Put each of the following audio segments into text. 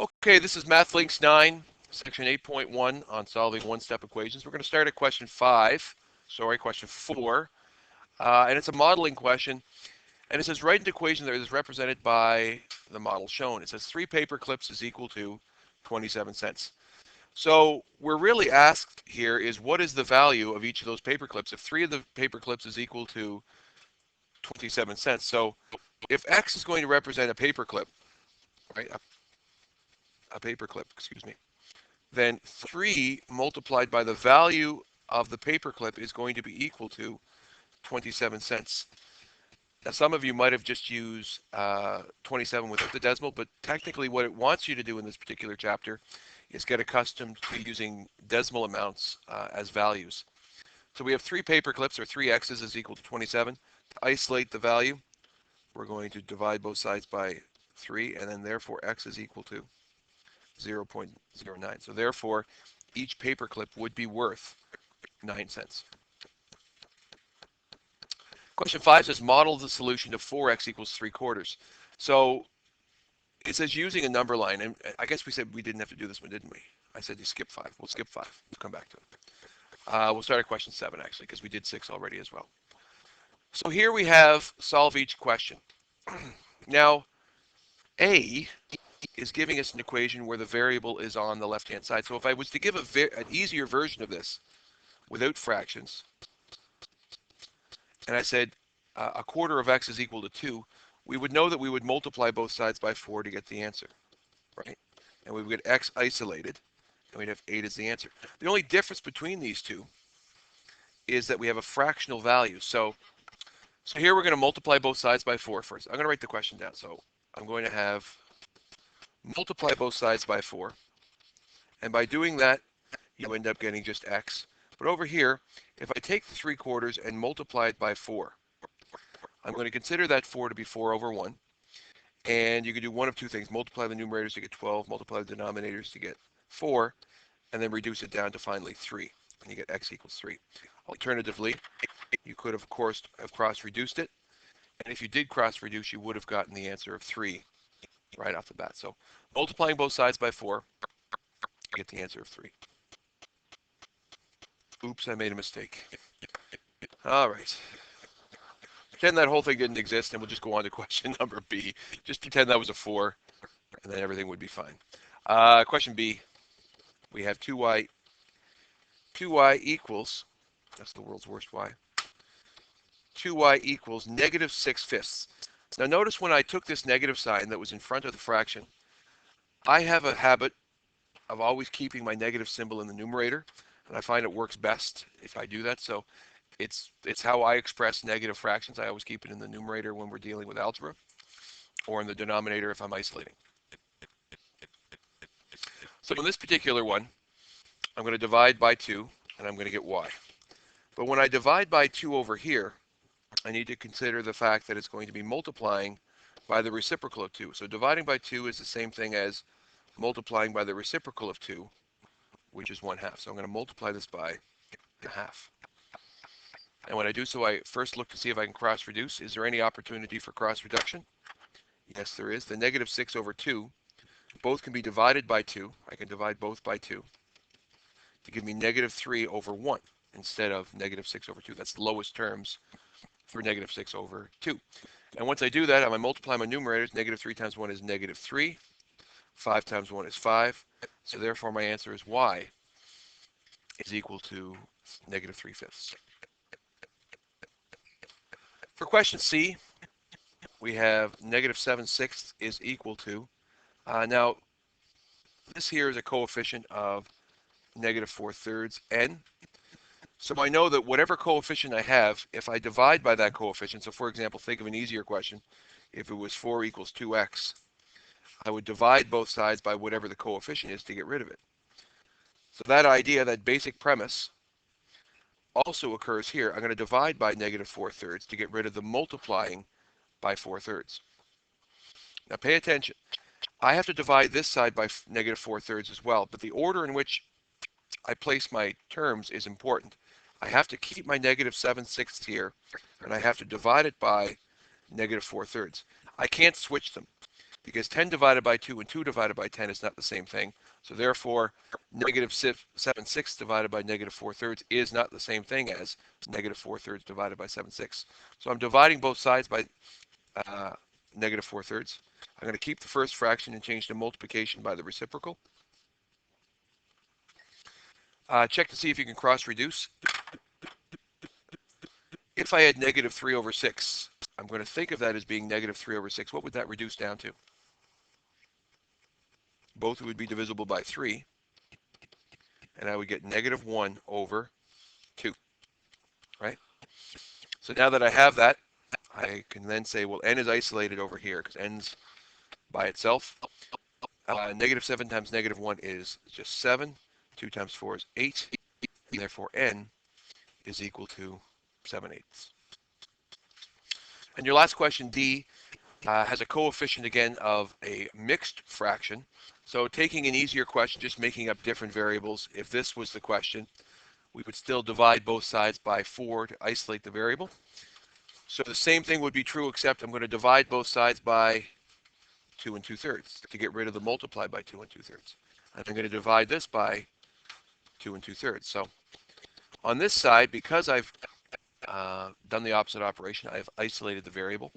Okay, this is Math Links 9, section 8.1 on solving one-step equations. We're going to start at question 4, and it's a modeling question. And it says write an equation that is represented by the model shown. It says 3 paper clips is equal to 27 cents. So we're really asked here is what is the value of each of those paper clips? If 3 of the paper clips is equal to 27 cents. So if X is going to represent a paper clip, right, a paper clip, excuse me, then 3 multiplied by the value of the paperclip is going to be equal to 27 cents. Now, some of you might have just used 27 without the decimal, but technically what it wants you to do in this particular chapter is get accustomed to using decimal amounts as values. So we have 3 paperclips, or 3 x's is equal to 27. To isolate the value, we're going to divide both sides by 3, and then therefore x is equal to 0.09. So therefore, each paperclip would be worth 9 cents. Question 5 says model the solution to 4x equals 3/4. So it says using a number line, and I guess we said we didn't have to do this one, didn't we? I said you skip 5. We'll skip 5. We'll come back to it. We'll start at question 7 actually, because we did 6 already as well. So here we have solve each question. Now, A is giving us an equation where the variable is on the left-hand side. So if I was to give an easier version of this without fractions, and I said a quarter of x is equal to 2, we would know that we would multiply both sides by 4 to get the answer, right? And we would get x isolated, and we'd have 8 as the answer. The only difference between these two is that we have a fractional value. So here we're going to multiply both sides by 4 first. I'm going to write the question down. So I'm going to have multiply both sides by 4. And by doing that, you end up getting just x. But over here, if I take the 3/4 and multiply it by 4, I'm going to consider that 4 to be 4 over 1. And you can do one of two things. Multiply the numerators to get 12, multiply the denominators to get 4, and then reduce it down to finally 3. And you get x equals 3. Alternatively, you could, of course, have cross-reduced it. And if you did cross-reduce, you would have gotten the answer of 3 right off the bat. So multiplying both sides by 4, you get the answer of 3. Oops, I made a mistake. All right. Pretend that whole thing didn't exist, and we'll just go on to question number B. Just pretend that was a 4, and then everything would be fine. Question B, we have 2y equals, that's the world's worst y, 2y equals negative 6/5. Now notice when I took this negative sign that was in front of the fraction, I have a habit of always keeping my negative symbol in the numerator, and I find it works best if I do that. So it's how I express negative fractions. I always keep it in the numerator when we're dealing with algebra, or in the denominator if I'm isolating. So in this particular one, I'm going to divide by 2, and I'm going to get y. But when I divide by 2 over here, I need to consider the fact that it's going to be multiplying by the reciprocal of 2. So dividing by 2 is the same thing as multiplying by the reciprocal of 2, which is 1/2. So I'm going to multiply this by 1/2. And when I do so, I first look to see if I can cross-reduce. Is there any opportunity for cross-reduction? Yes, there is. The negative 6 over 2, both can be divided by 2. I can divide both by 2 to give me negative 3 over 1 instead of negative 6 over 2. That's the lowest terms for negative 6 over 2. And once I do that, I multiply my numerators. Negative 3 times 1 is negative 3. 5 times 1 is 5. So therefore, my answer is y is equal to negative 3/5. For question C, we have negative 7/6 is equal to, now this here is a coefficient of negative 4/3 n. So I know that whatever coefficient I have, if I divide by that coefficient, so for example, think of an easier question. If it was 4 equals 2x, I would divide both sides by whatever the coefficient is to get rid of it. So that idea, that basic premise, also occurs here. I'm going to divide by negative 4/3 to get rid of the multiplying by 4/3. Now pay attention. I have to divide this side by negative 4/3 as well, but the order in which I place my terms is important. I have to keep my negative 7/6 here, and I have to divide it by negative 4/3. I can't switch them. because 10 divided by 2 and 2 divided by 10 is not the same thing. So therefore, negative 7/6 divided by negative 4/3 is not the same thing as negative 4/3 divided by 7/6. So I'm dividing both sides by negative 4/3. I'm going to keep the first fraction and change the multiplication by the reciprocal. Check to see if you can cross reduce. If I had negative 3 over 6, I'm going to think of that as being negative 3 over 6. What would that reduce down to? Both would be divisible by 3, and I would get negative 1 over 2, right? So now that I have that, I can then say, well, n is isolated over here because n's by itself. Negative 7 times negative 1 is just 7. 2 times 4 is 8. And therefore, n is equal to 7/8. And your last question, D, has a coefficient again of a mixed fraction. So taking an easier question, just making up different variables. If this was the question, we would still divide both sides by 4 to isolate the variable. So the same thing would be true, except I'm going to divide both sides by 2 2/3 to get rid of the multiply by 2 2/3. And I'm going to divide this by 2 2/3. So on this side, because I've done the opposite operation, I've isolated the variable.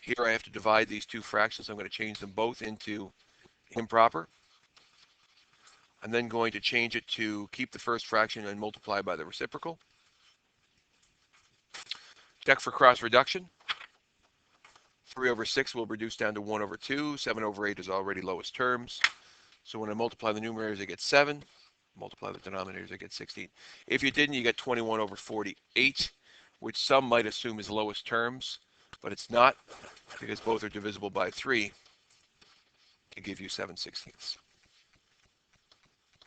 Here I have to divide these two fractions. I'm going to change them both into improper. I'm then going to change it to keep the first fraction and multiply by the reciprocal. Check for cross reduction. 3 over 6 will reduce down to 1 over 2. 7 over 8 is already lowest terms. So when I multiply the numerators, I get 7. Multiply the denominators, I get 16. If you didn't, you get 21 over 48, which some might assume is lowest terms, but it's not, because both are divisible by 3 to give you 7/16.